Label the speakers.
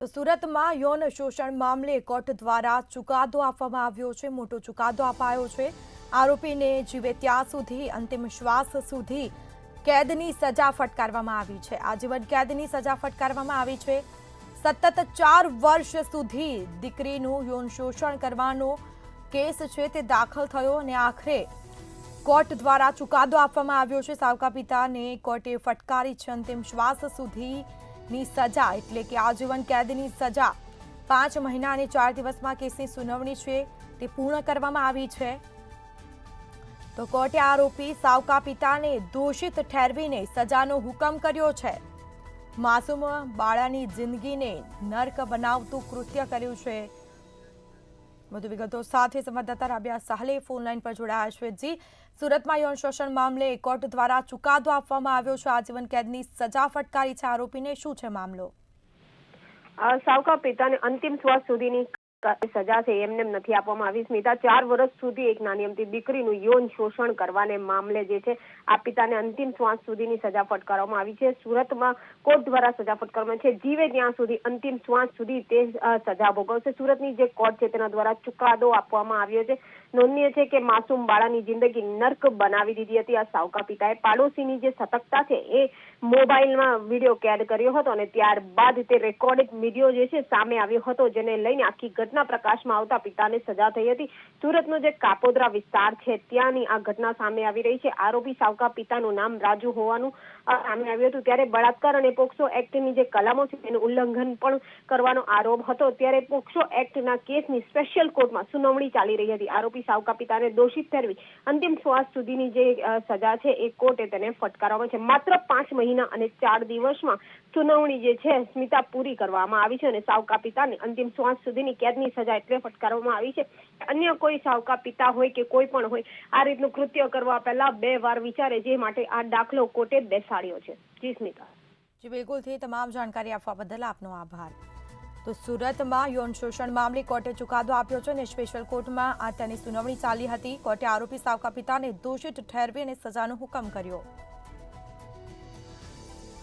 Speaker 1: તો સુરતમાં યૌન શોષણ મામલે કોર્ટ દ્વારા ચુકાદો આપવામાં આવ્યો છે। મોટો ચુકાદો અપાયો છે। આરોપીને જીવે ત્યાં સુધી અંતિમ શ્વાસ સુધી કેદની સજા ફટકારવામાં આવી છે। આજીવન કેદની સજા ફટકારવામાં આવી છે। સતત 4 વર્ષ સુધી દીકરીનું યૌન શોષણ કરવાનો કેસ છે તે દાખલ થયો અને આખરે કોર્ટ દ્વારા ચુકાદો આપવામાં આવ્યો છે। સાવકા પિતાને કોર્ટે ફટકારી છે અંતિમ શ્વાસ સુધીની સજા, એટલે કે આજીવન કેદની સજા। 5 મહિના અને 4 દિવસમાં કેસની સુનાવણી છે તે પૂર્ણ કરવામાં આવી છે। તો કોર્ટે આરોપી સાવકા પિતાને દોષિત ઠેરવીને સજાનો હુકમ કર્યો છે। માસૂમ બાળાની જિંદગીને નર્ક બનાવતું કૃત્ય કર્યું છે। વધુ વિગતો સાથે સંવાદદાતા રાબિયા સાહલે ફોન લાઈન પર જોડાયા છે। જી, સુરતમાં યૌન શોષણ મામલે કોર્ટ દ્વારા ચુકાદો આપવામાં આવ્યો છે। આજીવન કેદની સજા ફટકારી છે આરોપીને, શું છે મામલો?
Speaker 2: સાવકા પિતાને અંતિમ શ્વાસ સુધીની સજા છે એમને નથી આપવામાં આવી। સ્મિતા, 4 વર્ષ સુધી એક નાની અમથી દીકરીનું યૌન શોષણ કરવાને મામલે જે છે આ પિતાને અંતિમ શ્વાસ સુધીની સજા ફટકારવામાં આવી છે। સુરતમાં કોર્ટ દ્વારા સજા ફટકારવામાં છે, જીવે ત્યાં સુધી અંતિમ શ્વાસ સુધી તે સજા ભોગવશે। સુરતની જે કોર્ટ છે તેના દ્વારા ચુકાદો આપવામાં આવ્યો છે। નોંધનીય છે કે માસૂમ બાળાની જિંદગી નર્ક બનાવી દીધી હતી આ સાવકા પિતાએ। પાડોશીની જે સતર્કતા છે એ મોબાઈલમાં વિડીયો કેદ કર્યો હતો અને ત્યારબાદ તે રેકોર્ડિંગ વિડીયો જે છે સામે આવ્યો હતો, જેને લઈને આખી ઘટના પ્રકાશમાં આવતા પિતાને સજા થઈ હતી। સુરતનો જે કાપોદ્રા વિસ્તાર છે ત્યાંની આ ઘટના સામે આવી રહી છે। આરોપી સાવકા પિતાનું નામ રાજુ હોવાનું સામે આવ્યું હતું। ત્યારે બળાત્કાર અને પોક્સો એક્ટની જે કલમો છે તેનું ઉલ્લંઘન પણ કરવાનો આરોપ હતો। ત્યારે પોક્સો એક્ટના કેસની સ્પેશિયલ કોર્ટમાં સુનાવણી ચાલી રહી હતી। આરોપી સાવકા પિતાને દોષિત ઠેરવી અંતિમ શ્વાસ સુધીની જે સજા છે એ કોર્ટે તેને ફટકારવામાં છે। માત્ર 5 મહિના અને 4 દિવસમાં સુનાવણી જે છે સ્મિતા પૂરી કરવામાં આવી છે અને સાવકા પિતાને અંતિમ શ્વાસ સુધીની કેદની સજા એટલે ફટકારવામાં આવી છે। અન્ય કોઈ સાવકા પિતા હોય કે કોઈ પણ હોય આ રીતનું કૃત્ય કરવા પહેલા 2 વાર વિચારે, જે માટે આ દાખલો કોર્ટે બેસાડ્યો છે। જી સ્મિતા।
Speaker 1: જી બિલકુલ, તમામ જાણકારી આપવા બદલ આપનો આભાર। તો સુરતમાં યૌન શોષણ મામલે કોર્ટે ચુકાદો આપ્યો છે અને સ્પેશિયલ કોર્ટમાં આ તેની સુનાવણી ચાલી હતી। કોર્ટે આરોપી સાવકા પિતાને દોષિત ઠેરવી અને સજાનો હુકમ કર્યો।